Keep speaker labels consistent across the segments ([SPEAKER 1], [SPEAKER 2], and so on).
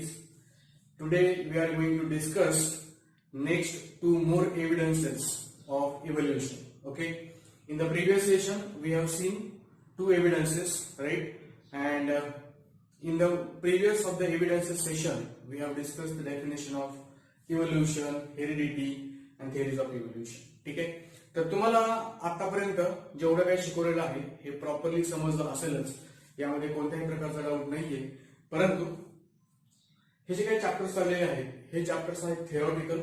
[SPEAKER 1] studies. Today we are going to discuss next two more evidences of evolution. Okay. In the previous session we have seen two evidences, right? And in the previous of the evidences session we have discussed the definition of evolution, heredity and theories of evolution. ठीक आहे. तर तुम्हाला आतापर्यंत जेवढं काही शिकवलेलं आहे हे प्रॉपरली समजलं असेलच, यामध्ये कोणत्याही प्रकारचा डाऊट नाहीये. परंतु हे जे काही चॅप्टर्स चाललेले आहेत हे चॅप्टर्स आहेत थिअरॉटिकल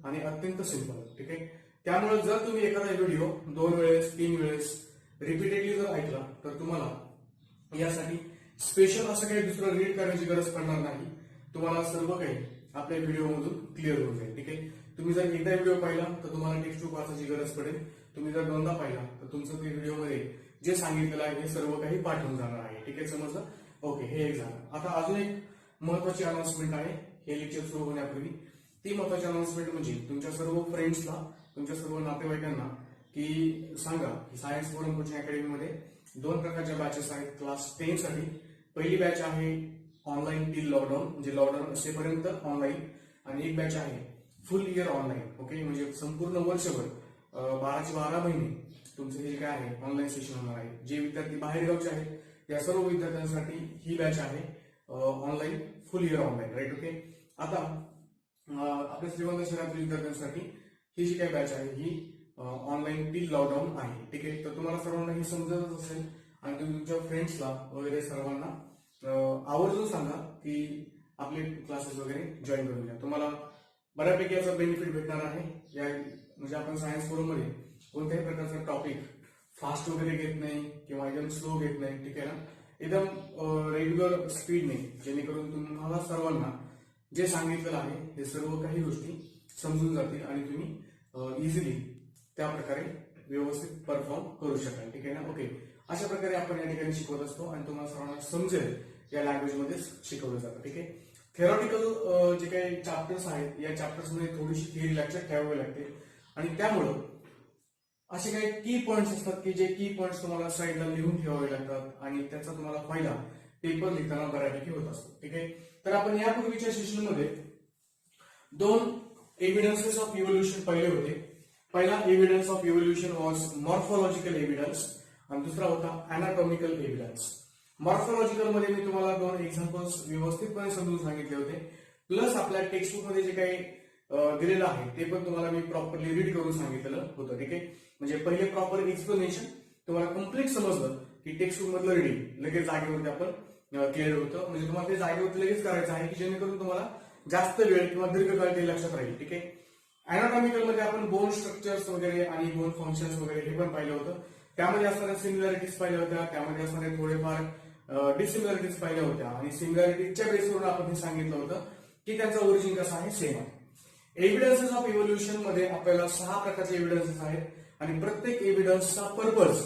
[SPEAKER 1] आणि अत्यंत सिंपल. ठीक आहे. त्यामुळे जर तुम्ही एखादा व्हिडिओ 2 वेळेस 3 वेळेस रिपीटेडली जर ऐकला तर तुम्हाला यासाठी स्पेशल असं काही दुसरं रीड करण्याची गरज पडणार नाही. तुम्हाला सर्व काही आपल्या व्हिडिओ मधून क्लिअर होऊन जाईल. ठीक आहे. तुम्ही जर एकदा व्हिडिओ पाहिला तर तुम्हाला टेक्स्ट बुक वाचायची गरज पडेल. तुम्ही जर दोनदा पाहिला तर तुमचं ते व्हिडिओमध्ये जे सांगितलेलं आहे हे सर्व काही पाठवून जाणार आहे. ठीक आहे, समजलं? ओके, हे एक झालं. आता अजून एक महत्वाची अनाउन्समेंट आहे हे लेक्चर सुरू होण्यापूर्वी. ती महत्वाची अनाउन्समेंट म्हणजे तुमच्या सर्व फ्रेंड्सला, तुमच्या सर्व नातेवाईकांना की सांगा की सायन्स फोरम कोचिंग अकॅडमीमध्ये 2 प्रकारच्या बॅचेस आहेत. क्लास 10 साठी पहिली बॅच आहे ऑनलाईन टिल लॉकडाऊन, म्हणजे लॉकडाऊन असेपर्यंत ऑनलाईन, आणि एक बॅच आहे फुल इयर ऑनलाईन. ओके, म्हणजे संपूर्ण वर्षभर 12चे 12 महिने तुमचं हे काय आहे ऑनलाईन सेशन होणार आहे. जे विद्यार्थी बाहेर गावचे आहेत त्या सर्व विद्यार्थ्यांसाठी ही बॅच आहे online full year online, right. Okay. आता आपल्या श्रीमंत शहरातील विद्यार्थ्यांसाठी ही जी काही बॅच आहे ही ऑनलाईन टिल लॉकडाऊन आहे. ठीक आहे. तर तुम्हाला सर्वांना हे समजतच असेल आणि तुम्ही तुमच्या फ्रेंड्सला वगैरे सर्वांना आवर्जून सांगा की आपले क्लासेस वगैरे जॉईन करून घ्या. तुम्हाला बऱ्यापैकी याचा बेनिफिट भेटणार आहे. या म्हणजे आपण सायन्स फोरम मध्ये कोणत्याही प्रकारचा टॉपिक फास्ट वगैरे घेत नाही किंवा एकदम स्लो घेत नाही. ठीक आहे ना, एकदम रेग्युलर स्पीडने, जेणेकरून तुम्हाला सर्वांना जे सांगितलेलं आहे हे सर्व काही गोष्टी समजून जातील आणि तुम्ही इझिली त्या प्रकारे व्यवस्थित परफॉर्म करू शकाल. ठीक आहे ना. ओके, अशा प्रकारे आपण या ठिकाणी शिकवत असतो आणि तुम्हाला सर्वांना समजेल या लँग्वेज मध्ये शिकवलं जातं. ठीक आहे. थिअरॉटिकल जे काही चॅप्टर्स आहेत या चॅप्टर्स मध्ये थोडीशी थिअरी लक्षात ठेवावी लागते आणि त्यामुळं असे काही की पॉइंट्स असतात की जे की पॉइंट्स तुम्हाला साईडला लिहून ठेवावे लागतात आणि त्याचा तुम्हाला फायदा पेपर लिहिताना बऱ्यापैकी होत असतो. ठीक आहे. तर आपण यापूर्वीच्या सेशनमध्ये 2 एव्हिडन्सेस ऑफ इव्होल्युशन पाहिले होते. पहिला evidence of evolution was morphological evidence आणि दुसरा होता अनाटॉमिकल एव्हिडन्स. मॉर्फोलॉजिकल मध्ये मी तुम्हाला 2 एक्झाम्पल्स व्यवस्थितपणे समजून सांगितले होते, प्लस आपल्या टेक्स्टबुक मध्ये जे काही दिलेलं आहे ते पण तुम्हाला मी प्रॉपरली रीड करून सांगितलेलं होतं. ठीक आहे. म्हणजे पहिले प्रॉपर एक्सप्लेनेशन तुम्हाला कम्प्लीट समजलं की टेक्स्टबुक मधलं रीडिंग लगेच जागेवरती आपण क्लिअर होतं. म्हणजे तुम्हाला ते जागेवरती लगेच करायचं आहे की जेणेकरून तुम्हाला जास्त वेळ किंवा दीर्घकाळ ते लक्षात राहील. ठीक आहे. अनाटॉमिकल मध्ये आपण बोन स्ट्रक्चर्स वगैरे आणि बोन फंक्शन्स वगैरे हे पण पाहिलं होतं. त्यामध्ये असणाऱ्या सिमिलॅरिटीज पाहिल्या होत्या, त्यामध्ये असणारे थोडेफार डिसिमिलॅरिटीज पाहिल्या होत्या आणि सिमिलॅरिटीजच्या बेसवरून आपण हे सांगितलं होतं की त्यांचा ओरिजिन कसा आहे, सेम आहे. एव्हिडन्सेस ऑफ इव्होल्युशन मध्ये आपल्याला 6 प्रकारचे एव्हिडन्सेस आहेत आणि प्रत्येक एव्हिडन्सचा पर्पज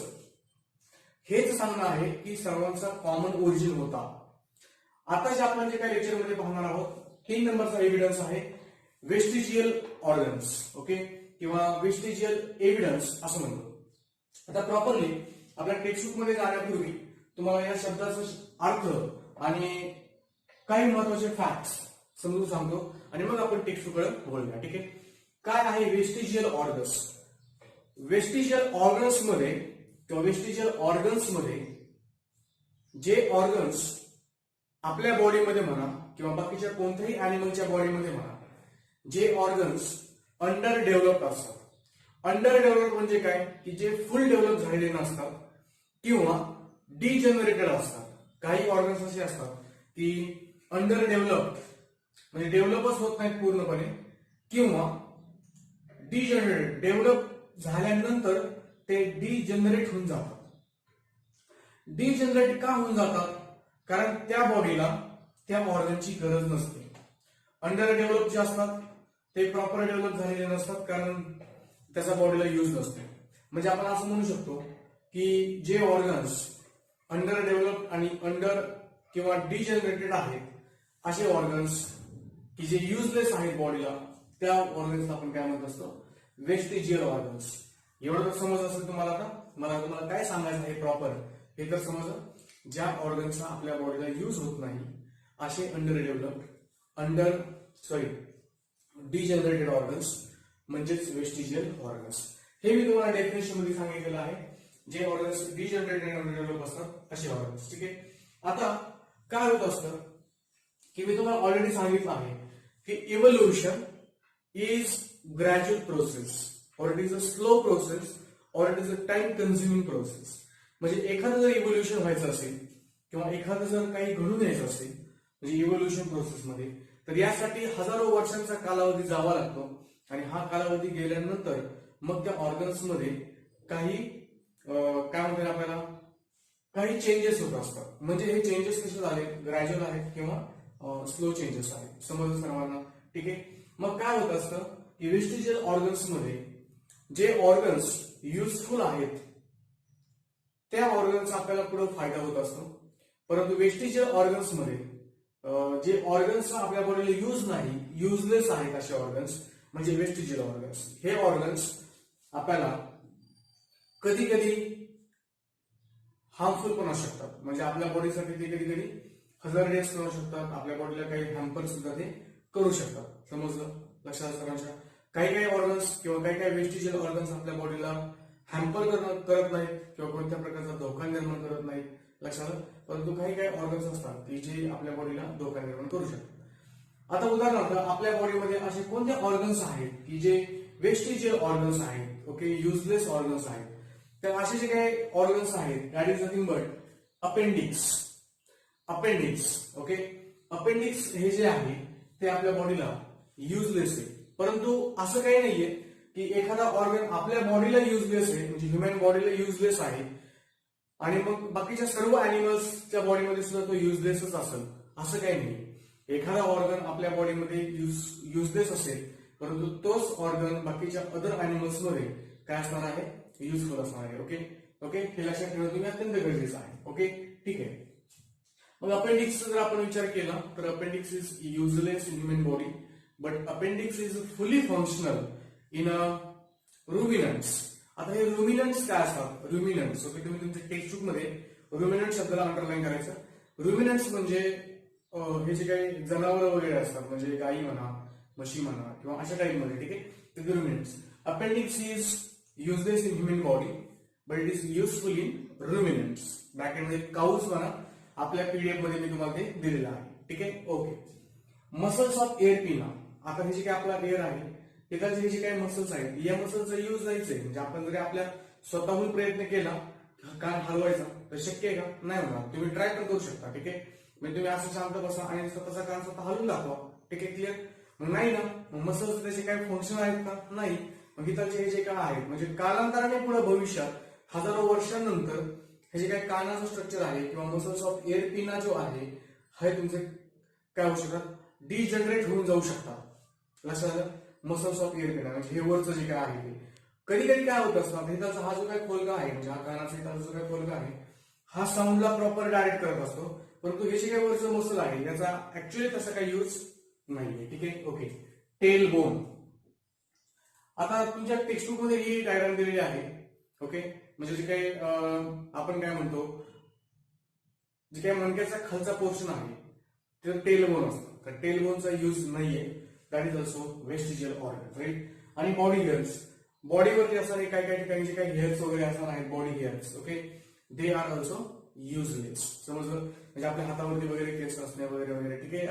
[SPEAKER 1] हेच सांगणं आहे की सर्वांचा कॉमन ओरिजिन होता. आता जे आपण जे काही लेक्चरमध्ये पाहणार आहोत 3 नंबरचा एव्हिडन्स आहे वेस्टिजियल ऑर्गन्स. ओके, किंवा वेस्टिजियल एव्हिडन्स असं म्हणतो. आता प्रॉपरली आपल्या टेक्स्टबुक मध्ये जाण्यापूर्वी तुम्हाला या शब्दाचा अर्थ आणि काही महत्वाचे फॅक्ट्स समजून सांगतो आणि मग आपण टेक्स्टबुककडे बोलूया. ठीक आहे. काय आहे वेस्टिजियल ऑर्गन्स? वेस्टिजियल ऑर्गन्स मध्ये किंवा वेस्टिजियल ऑर्गन्स मध्ये जे ऑर्गन्स आपल्या बॉडीमध्ये म्हणा किंवा बाकीच्या कोणत्याही अॅनिमलच्या बॉडीमध्ये म्हणा, जे ऑर्गन्स अंडर डेव्हलप्ड असतात. अंडर डेव्हलप म्हणजे काय की जे फुल डेव्हलप झालेले नसतात किंवा डिजेनरेटेड असतात. काही ऑर्गन्स असे असतात की अंडर डेव्हलप म्हणजे डेव्हलपच होत नाहीत पूर्णपणे किंवा डिजेनरेटेड, डेव्हलप झाल्यानंतर ते डिजेनरेट होऊन जातात. डिजेनरेट का होऊन जातात? कारण त्या बॉडीला त्या ऑर्गनची गरज नसते. अंडर डेव्हलप जे असतात ते प्रॉपर डेव्हलप झालेले नसतात कारण त्याचा बॉडीला यूज नसते. म्हणजे आपण असं म्हणू शकतो की जे ऑर्गन्स अंडर डेव्हलप आणि अंडर किंवा डिजेनरेटेड आहेत असे ऑर्गन्स की जे युजलेस आहेत बॉडीला, त्या ऑर्गन्सला आपण काय म्हणत असतो, वेस्टिजियल ऑर्गन्स. एवढं तर समज असेल तुम्हाला. आता मला तुम्हाला काय सांगायचं आहे प्रॉपर हे तर समजलं. ज्या ऑर्गन्सचा आपल्या बॉडीला यूज होत नाही असे under developed under degenerated organs म्हणजेच वेस्टिजियल ऑर्गन्स. हे मी तुम्हाला डेफिनेशन मध्ये सांगितलेलं आहे. जे ऑर्गन्स डिजनरेटेड डेव्हलप असतात असे ऑर्गन्स. ठीक आहे. आता काय होत असतं की मी तुम्हाला ऑलरेडी सांगितलं आहे की इव्होल्युशन इज ग्रॅज्युअल प्रोसेस और it is a slow process और it is a time consuming process. म्हणजे एखादं जर इव्होल्युशन व्हायचं असेल किंवा एखादं जर काही घडून यायचं असेल म्हणजे इव्होल्युशन प्रोसेसमध्ये, तर यासाठी हजारो वर्षांचा कालावधी जावा लागतो. आणि हा कालावधी गेल्यानंतर मग त्या ऑर्गन्स मध्ये काही काय म्हणतात आपल्याला काही चेंजेस होत असतात. म्हणजे हे चेंजेस कसे झाले, ग्रॅज्युअल आहेत किंवा स्लो चेंजेस आहेत. समजलं सर्वांना? ठीक आहे. मग काय होत असतं की वेस्टिजियल ऑर्गन्स मध्ये जे ऑर्गन्स युजफुल आहेत त्या ऑर्गन्सचा आपल्याला पुढे फायदा होत असतो. परंतु वेस्टिजियल ऑर्गन्स मध्ये जे ऑर्गन्स आपल्या बॉडीला यूज नाही, युजलेस आहेत असे ऑर्गन्स म्हणजे वेस्टिजियल ऑर्गन्स. हे ऑर्गन्स आपल्याला कधी कधी हार्मफुल पण असू शकतात. म्हणजे आपल्या बॉडीसाठी ते कधी कधी हजार्डियस करू शकतात. आपल्या बॉडीला काही हॅम्पर सुद्धा ते करू शकतात. समजलं? लक्षात सर्वांच्या? काही काही ऑर्गन्स किंवा काही काही वेस्टिजियल ऑर्गन्स आपल्या बॉडीला हॅम्पर करत नाहीत किंवा कोणत्या प्रकारचा धोका निर्माण करत नाहीत. लक्षात? परंतु काही काही ऑर्गन्स असतात की जे आपल्या बॉडीला धोका निर्माण करू शकतात. आता उदाहरणार्थ आपल्या बॉडीमध्ये असे कोणते ऑर्गन्स आहेत की जे वेस्टिजियल ऑर्गन्स आहेत, ओके, युजलेस ऑर्गन्स आहेत. तर असे जे काही ऑर्गन्स आहेत that is nothing but appendix. Okay. Appendix हे जे आहे ते आपल्या बॉडीला युजलेस आहे. परंतु असं काही नाहीये की एखादा ऑर्गन आपल्या बॉडीला युजलेस आहे म्हणजे ह्युमन बॉडीला युजलेस आहे आणि मग बाकीच्या सर्व अॅनिमल्सच्या बॉडीमध्ये सुद्धा तो युजलेसच असेल असं काही नाही. एखादा ऑर्गन आपल्या बॉडीमध्ये युजलेस असेल परंतु तोच ऑर्गन बाकीच्या अदर अॅनिमल्स मध्ये काय असणार आहे, युजफुल असणार आहे. ओके ओके, हे लक्षात ठेवणं तुम्ही अत्यंत गरजेचं आहे. ओके, ठीक आहे. मग अपेंडिक्स जर आपण विचार केला तर appendix is useless in human body but appendix is फुली फंक्शनल इन रुमिनंट्स. आता हे रुमिनंट्स काय असतात? रुमिनंट्स, ओके, तुम्ही तुमच्या टेक्स्टबुक मध्ये रुमिनंट शब्दाला अंडरलाईन करायचं. रुमिनंट्स म्हणजे हे जे काही जनावर वगैरे असतात म्हणजे गाई म्हणा, म्हशी म्हणा किंवा अशा टाईप मध्ये. ठीक आहे, ते ruminants. Appendix is useless in human body but it is useful in ruminants. ब्रॅकेटमध्ये काऊज म्हणा, आपल्या पीडीएफ मध्ये मी तुम्हाला ते दिलेलं आहे. ठीक आहे, ओके. मसल्स ऑफ एअर पिना. आता हे जे काही आपला एअर आहे त्याचे जे काही मसल्स आहेत या मसल्सचा यूज जायचंय म्हणजे आपण जरी आपल्या स्वतःहून प्रयत्न केला कान हलवायचा तर शक्य आहे का? नाही होणार. तुम्ही ट्राय पण करू शकता. ठीक आहे, म्हणजे तुम्ही असं शांत बसा आणि स्वतःचा कान स्वतः हलवून दाखवा. ठीक आहे, क्लिअर? मग नाही ना, मग मसल्स त्याचे काही फंक्शन आहेत का? नाही. मग इथलचे हे जे काय आहेत म्हणजे कालांतराने पुढे भविष्यात हजारो वर्षांनंतर हे जे काही कानाचं स्ट्रक्चर आहे किंवा मसल्स ऑफ एअर पिना जो आहे हे तुमचे काय होऊ शकतात, डिजनरेट होऊन जाऊ शकतात. लक्षात आलं? मसल्स ऑफ एअर पिना म्हणजे हे वरचं जे काय आहे ते कधी कधी काय होत असतं, हिताचा हा जो काही खोलगा आहे म्हणजे हा कानाचा हिताचा जो काही खोलगा आहे हा साऊंडला प्रॉपर डायरेक्ट करत असतो. परंतु हे जे काही वरचं मसल आहे याचा ऍक्च्युअली तसा काही यूज नाहीये. ठीक आहे, ओके. Tail bone. आता तुमच्या टेक्स्टबुक मध्ये ही डायग्राम दिलेली आहे. ओके, म्हणजे जे काही आपण काय म्हणतो जे काही मणक्याचा खालचा पोर्शन आहे ते टेल बोन असतं. तर टेल बोनचा यूज नाहीये. That is also vestigial organ, right. आणि बॉडी हेअर्स. बॉडीवरती असणारे काही काही ठिकाणी जे काही हेअर्स वगैरे असणार आहेत body hairs, okay, they are also useless. समजलं? म्हणजे आपल्या हातावरती वगैरे केस असणे वगैरे वगैरे. ठीक आहे,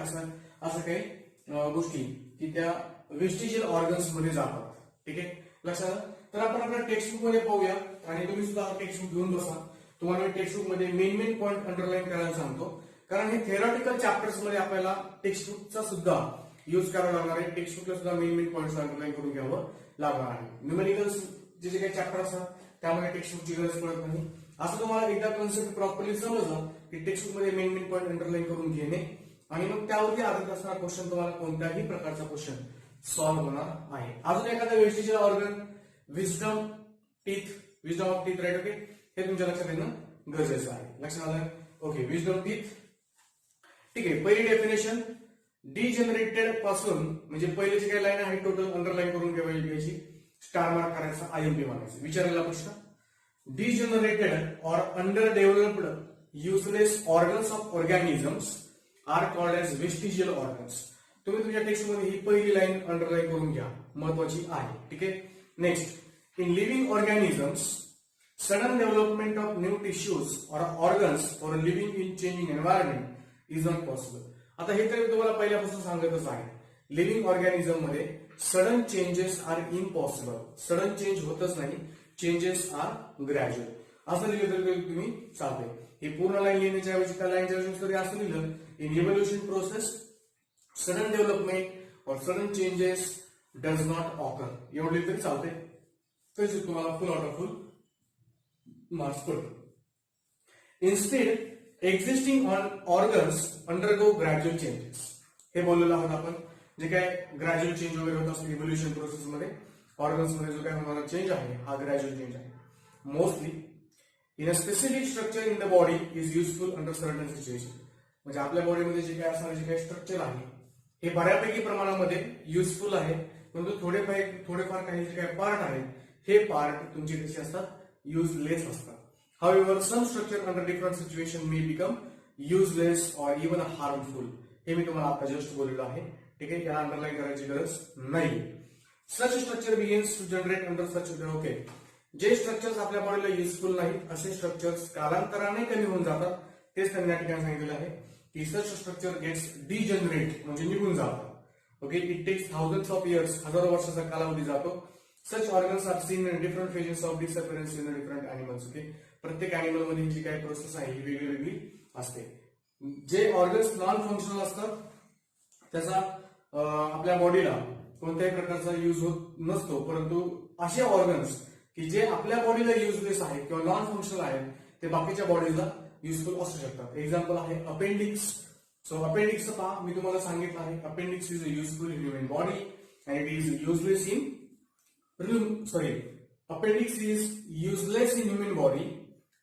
[SPEAKER 1] असं काही गोष्टी की त्या वेस्टिजियल ऑर्गन्स मध्ये जातात. ठीक आहे, लक्षात. तर आपण आपल्या टेक्स्टबुक मध्ये पाहूया आणि तुम्ही सुद्धा टेक्स्टबुक घेऊन बसा. तुम्हाला टेक्स्टबुक मध्ये मेन पॉईंट अंडरलाईन करायला सांगतो कारण हे थेरॉटिकल चॅप्टर्स मध्ये आपल्याला टेक्स्टबुकचा सुद्धा यूज करावा लागणार आहे. टेक्स्टबुकला सुद्धा मेन पॉईंट्स अंडरलाईन करून घ्यावं लागणार आहे. न्यूमेरिकल्स जे काही चॅप्टर असतात त्यामध्ये टेक्स्टबुकची गरज पडत नाही. असं तुम्हाला एकदा कन्सेप्ट प्रॉपरली समजलं की टेक्स्टबुक मध्ये मेन पॉईंट अंडरलाईन करून घेणे आणि मग त्यावरती आधारित असणारा क्वेश्चन तुम्हाला कोणत्याही प्रकारचा क्वेश्चन सॉल्व्ह होणार आहे. अजून एखादा vestigial organ wisdom of teeth, right. Okay, हे तुमच्या लक्षात येणं गरजेचं आहे. लक्षात आलं? Okay, wisdom teeth. ठीक आहे, पहिली डेफिनेशन डिजनरेटेड पासून म्हणजे पहिली जी काही लाईन आहे टोटल अंडरलाईन करून घ्यायची, स्टार मार्क करायचा, आयएमपी मारायचं. विचारलेला प्रश्न, डिजनरेटेड और under developed useless organs of organisms are called as vestigial organs. तुम्ही तुमच्या टेक्स्टमध्ये ही पहिली लाईन अंडरलाईन करून घ्या, महत्वाची आहे. ठीक आहे. Next, in living organisms sudden development of new tissues और organs for living in changing environment is not possible. आता हे तर मी तुम्हाला पहिल्यापासून सांगतच आहे, लिव्हिंग ऑर्गॅनिझम मध्ये sudden changes are impossible. Sudden change होतच नाही, चेंजेस आर ग्रॅज्युअल. असं लिहिलं तरी तुम्ही चालते. हे पूर्ण लाईन लिहिण्याच्या ऐवजी त्या लाईनच्या ऐवजी तरी असं लिहिलं, in evolution process sudden development और sudden changes does not occur, एवढं लिहिलं तरी चालते. तरी तुम्हाला full out of full marks पडतो. Instead existing organs undergo gradual changes. हे बोललेलं आहोत आपण, जे काय ग्रॅज्युअल चेंज वगैरे होत असतो इव्होल्युशन प्रोसेसमध्ये, ऑर्गन्स मध्ये जो काय होणारा चेंज आहे हा ग्रॅज्युअल चेंज आहे. Mostly in a specific structure in the body is useful under certain situation. म्हणजे आपल्या बॉडीमध्ये जे काय असणारे जे काही स्ट्रक्चर आहे हे बऱ्यापैकी प्रमाणामध्ये युजफुल आहे, परंतु थोडेफार काही जे काही पार्ट आहेत हे पार्ट तुमचे कसे असतात, युजलेस असतात. However, some structure under different situation may become useless or even harmful. हे मी तुम्हाला आता जस्ट बोललेलो आहे. ठीक आहे, याला अंडरलाईन करायची गरज नाही. Such structure begins to generate under such okay. जे स्ट्रक्चर्स आपल्या बॉडीला युजफुल नाहीत असे स्ट्रक्चर्स कालांतराने कमी होऊन जातात. तेच त्यांनी या ठिकाणी सांगितलेलं आहे की such structure gets degenerate म्हणजे निघून जातात. Okay, it takes thousands of years, हजारो वर्षाचा कालावधी जातो. Such organs are seen in different phases of disappearance in the different animals. Okay, प्रत्येक अॅनिमल मध्ये जी काही प्रोसेस आहे ही वेगळी वेगळी असते. जे ऑर्गन्स नॉन फंक्शनल असतात त्याचा आपल्या बॉडीला कोणत्याही प्रकारचा यूज होत नसतो, परंतु असे ऑर्गन्स की जे आपल्या बॉडीला युजलेस आहेत किंवा नॉन फंक्शनल आहेत ते बाकीच्या बॉडीला युजफुल असू शकतात. एक्झाम्पल आहे अपेंडिक्स. सो अपेंडिक्स पहा, मी तुम्हाला सांगितलं आहे appendix is a useful in human body and it is useless in appendix is useless in human body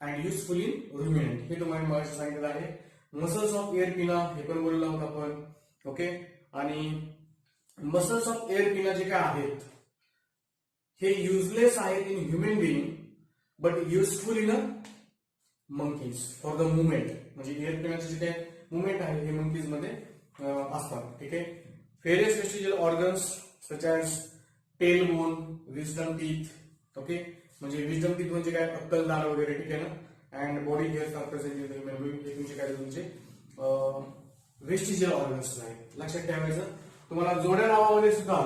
[SPEAKER 1] and useful in ruminant. हे तुम्हाला मला सांगितलं आहे. मसल्स ऑफ एअर पिना हे पण बोललो आहोत आपण. ओके, आणि मसल्स ऑफ एअर पिना जे काय आहेत हे युजलेस आहेत in human being but useful in a monkeys for the movement. म्हणजे एअर पिनाचे जे काय मुवमेंट आहे हे मंकीज मध्ये असतात. ठीक आहे. Various vestigial organs such as tail bone, wisdom teeth. Okay, म्हणजे विजडम टीथ म्हणजे काय, अक्कलदार वगैरे. ठीक आहे ना. And body hairs are present in the human being. हे तुमचे काय तुमचे वेस्टिजियल ऑर्गन्स आहेत. लक्षात ठेवायचं. तुम्हाला जोड्या नावामध्ये सुद्धा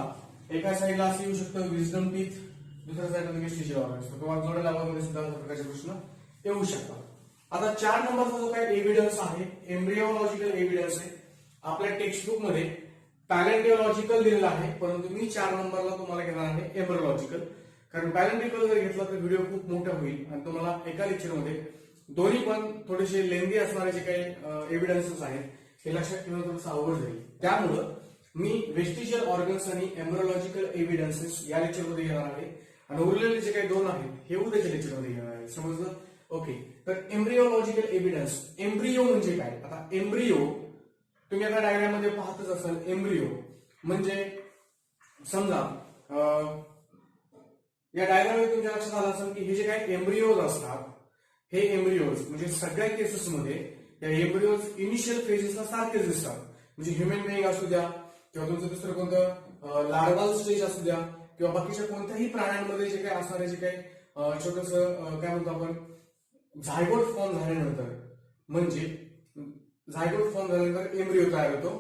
[SPEAKER 1] एका साईडला असं येऊ शकतं विजडम टीथ, दुसऱ्या साईडला वेस्टिजियल ऑर्गन्स. तुम्हाला जोड्या नावामध्ये सुद्धा अशा प्रकारचे प्रश्न येऊ शकतात. आता 4 नंबरचा जो काय एव्हिडन्स आहे एम्ब्रिओलॉजिकल एव्हिडन्स आहे. आपल्या टेक्स्टबुक मध्ये पॅलेंटिओलॉजिकल दिलेला आहे, परंतु मी 4 नंबरला तुम्हाला घेणार आहे एम्ब्रिओलॉजिकल. कारण पॅलेंटिकल जर घेतला तर व्हिडिओ खूप मोठा होईल आणि तुम्हाला एका लेक्चरमध्ये दोन्ही पण थोडेसे लेंदी असणारे जे काही एव्हिडन्सेस आहेत हे लक्षात ठेवणं थोडंसं अवघड जाईल. त्यामुळं मी वेस्टिजियल ऑर्गन्स आणि एम्ब्रिओलॉजिकल एव्हिडन्सेस या लेक्चरमध्ये घेणार आहे आणि उरलेले जे काही 2 आहेत हे उद्याच्या लेक्चरमध्ये घेणार आहे. समजलं? ओके, तर एम्ब्रिओलॉजिकल एव्हिडन्स. एम्ब्रिओ म्हणजे काय? आता एम्ब्रिओ तुम्ही आता डायग्राम मध्ये पाहतच असाल. एम्ब्रिओ म्हणजे समजा या डायग्राम मध्ये तुमच्या लक्षात आलं असेल की हे जे काही एम्ब्रिओज असतात हे एम्ब्रिओज म्हणजे सगळ्या केसेसमध्ये या एम्ब्रिओज इनिशियल फेजेसला सारखेच दिसतात. म्हणजे ह्युमन बिईंग असू द्या किंवा तुमचं दुसरं कोणतं लार्वल स्टेज असू द्या किंवा बाकीच्या कोणत्याही प्राण्यांमध्ये जे काही असणारे जे काही छोटस काय म्हणतो आपण झायगोट फॉर्म झाल्यानंतर म्हणजे झायगोट फॉर्म झाल्यानंतर एम्ब्रिओ तयार होतो.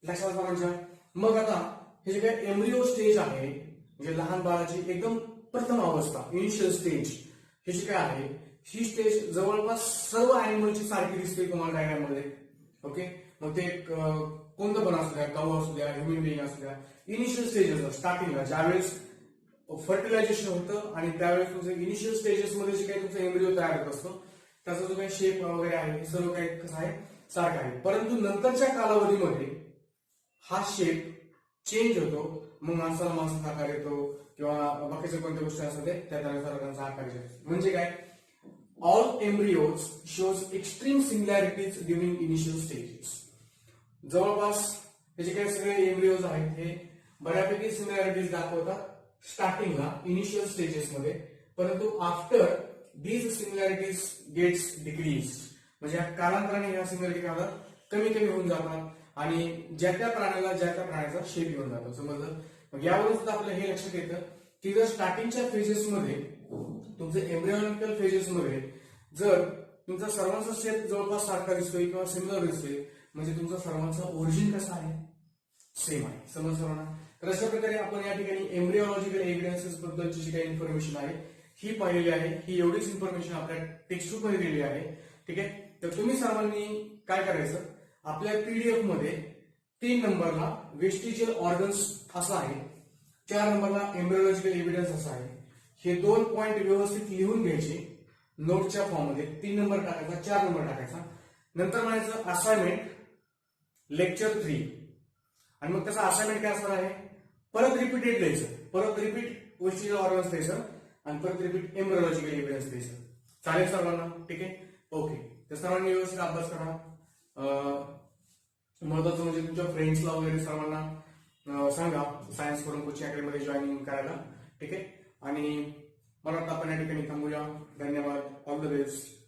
[SPEAKER 1] लक्षात आलं. मग आता हे जे काही एम्ब्रिओ स्टेज आहे म्हणजे लहान बाळाची एकदम प्रथम अवस्था इनिशियल स्टेज हे जे काय आहे ही स्टेज जवळपास सर्व अॅनिमलची सारखी दिसते तुम्हाला डायग्राम मध्ये. ओके, मग ते कोणतं पण असू द्या, काऊ असू द्या, ह्युमन बिईंग असू द्या, इनिशियल स्टेजेस स्टार्टिंगला ज्यावेळेस फर्टिलायझेशन होतं आणि त्यावेळेस तुमचं इनिशियल स्टेजेस मध्ये जे काही तुमचं एम्ब्रिओ तयार होत असतो त्याचा जो काही शेप वगैरे आहे हे सर्व काही कसं आहे सारखं आहे. परंतु नंतरच्या कालावधीमध्ये हा शेप चेंज होतो. मग माणसाला माणसाचा आकार येतो किंवा बाकीच्या कोणत्या गोष्टी असतात त्या त्यानुसार आकार येतो. म्हणजे काय, all embryos shows extreme similarities during initial stages. जवळपास हे जे काही सगळे एम्ब्रिओज आहेत हे बऱ्यापैकी सिमिलॅरिटीज दाखवतात स्टार्टिंगला इनिशियल स्टेजेस मध्ये, परंतु after these similarities gets decrease म्हणजे कालांतराने ह्या सिमिलॅरिटी कमी कमी होऊन जातात आणि ज्या त्या प्राण्याचा शेप येऊन जातो. समजलं? मग यावरून सुद्धा आपल्याला हे लक्षात येतं की जर स्टार्टिंगच्या फेजेसमध्ये तुमचे एम्ब्रियोनिकल फेजेसमध्ये जर तुमचा सर्वांचा शेप जवळपास सारखा दिसतोय किंवा सिमिलर दिसतोय म्हणजे तुमचा सर्वांचा ओरिजिन कसा आहे, सेम आहे. समज सर्वांना? तर अशा प्रकारे आपण या ठिकाणी एम्ब्रियोलॉजिकल एव्हिडन्सेस बद्दलची जी काही इन्फॉर्मेशन आहे ही पाहिलेली आहे. ही एवढीच इन्फॉर्मेशन आपल्या टेक्स्टबुक मध्ये दिलेली आहे. ठीक आहे. तर तुम्ही सर्वांनी काय करायचं, आपल्या पीडीएफ मध्ये 3 नंबरला वेस्टिजियल ऑर्गन्स असा आहे, 4 नंबरला एम्ब्रियोलॉजिकल एव्हिडन्स असा आहे. हे 2 पॉइंट व्यवस्थित लिहून घ्यायचे नोटच्या फॉर्म मध्ये. 3 नंबर टाकायचा, 4 नंबर टाकायचा. नंतर म्हणायचं असाइनमेंट लेक्चर 3 आणि मग त्याचा असाइनमेंट काय असणार आहे, परत रिपीटेड द्यायचं, परत रिपीट वेस्टिजियल ऑर्गन्स द्यायचं आणि परत रिपीट एम्ब्रियोलॉजिकल एव्हिडन्स द्यायचं. चालेल सर्वांना? ठीक आहे. ओके. तर सर्वांनी व्यवस्थित अभ्यास करा. महत्वाचं म्हणजे तुमच्या फ्रेंड्सला वगैरे सर्वांना सांगा सायन्स करून कोचिंग अकॅडमीमध्ये जॉईनिंग करायला. ठीक आहे. आणि मला वाटतं आपण या ठिकाणी थांबूया. धन्यवाद. All the best.